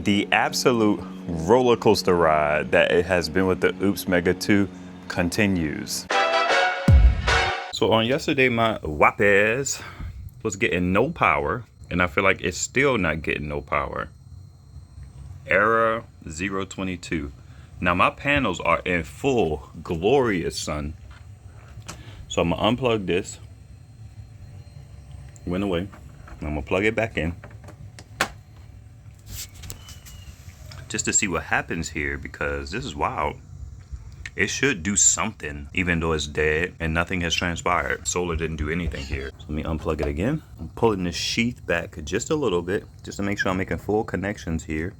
The absolute roller coaster ride that it has been with the Oupes Mega 2 continues. So on yesterday, my Oupes was getting no power, and I feel like it's still not getting no power. Error 022. Now my panels are in full glorious sun. So I'm gonna unplug this. Went away. I'm gonna plug it back in. Just to see what happens here, because this is wild. It should do something, even though it's dead and nothing has transpired. Solar didn't do anything here. So let me unplug it again. I'm pulling the sheath back just a little bit, just to make sure I'm making full connections here.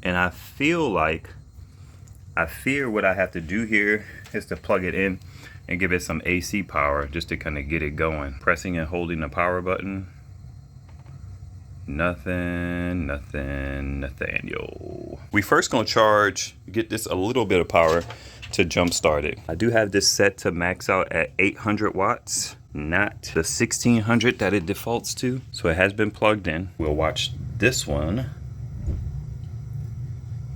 And I fear what I have to do here is to plug it in and give it some AC power just to kind of get it going. Pressing and holding the power button. Nothing, yo. We first gonna get this a little bit of power to jump start it. I do have this set to max out at 800 watts, not the 1600 that it defaults to. So it has been plugged in. We'll watch this one.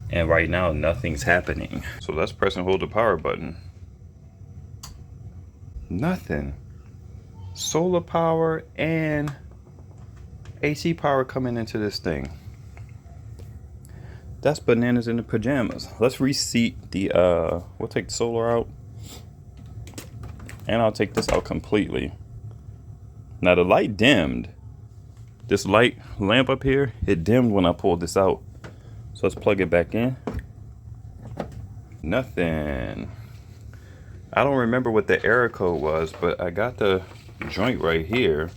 And right now, nothing's happening. So let's press and hold the power button. Nothing. Solar power and AC power coming into this thing. That's bananas in the pajamas. Let's reseat the, we'll take the solar out. And I'll take this out completely. Now the light dimmed. This light lamp up here, it dimmed when I pulled this out. So let's plug it back in. Nothing. I don't remember what the error code was, but I got the joint right here.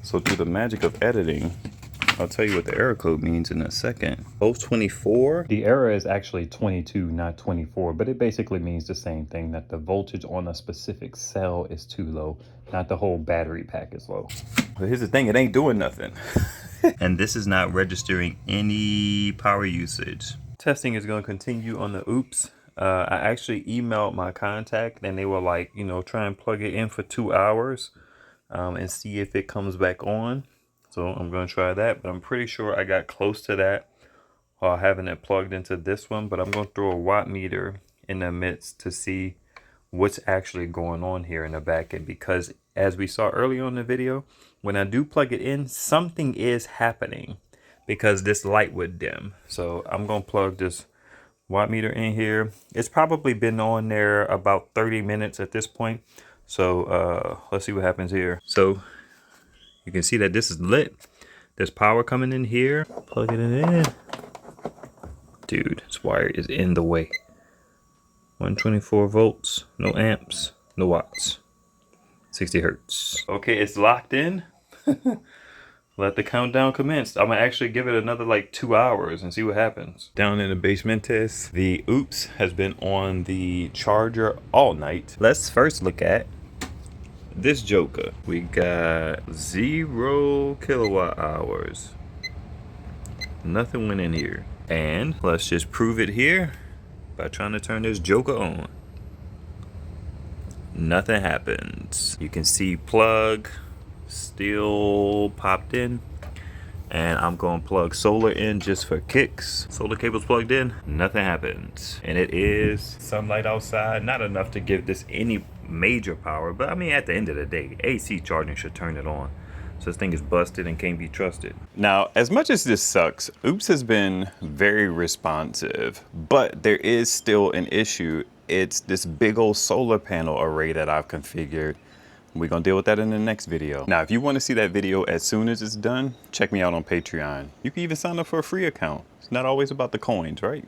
So through the magic of editing, I'll tell you what the error code means in a second. 24. The error is actually 22, not 24, but it basically means the same thing, that the voltage on a specific cell is too low, not the whole battery pack is low. But here's the thing, it ain't doing nothing. And this is not registering any power usage. Testing is going to continue on the Oupes. I actually emailed my contact and they were like, you know, try and plug it in for 2 hours and see if it comes back on. So I'm going to try that, but I'm pretty sure I got close to that while having it plugged into this one. But I'm going to throw a watt meter in the midst to see what's actually going on here in the back end, because as we saw earlier on in the video, when I do plug it in, something is happening because this light would dim. So I'm going to plug this watt meter in here. It's probably been on there about 30 minutes at this point. So let's see what happens here. So you can see that this is lit. There's power coming in here. Plugging it in. Dude, this wire is in the way. 124 volts, no amps, no watts. 60 hertz. Okay, it's locked in. Let the countdown commence. I'm gonna actually give it another like 2 hours and see what happens. Down in the basement test, the Oupes has been on the charger all night. Let's first look at this joker. We got 0 kilowatt hours. Nothing went in here. And let's just prove it here by trying to turn this joker on. Nothing happens. You can see plug still popped in, and I'm going to plug solar in just for kicks. Solar cable's plugged in, nothing happens. And it is sunlight outside, not enough to give this any major power, but I mean at the end of the day, AC charging should turn it on. So this thing is busted and can't be trusted. Now, as much as this sucks, Oupes has been very responsive, but there is still an issue. It's this big old solar panel array that I've configured. We're gonna deal with that in the next video. Now, if you wanna see that video as soon as it's done, check me out on Patreon. You can even sign up for a free account. It's not always about the coins, right?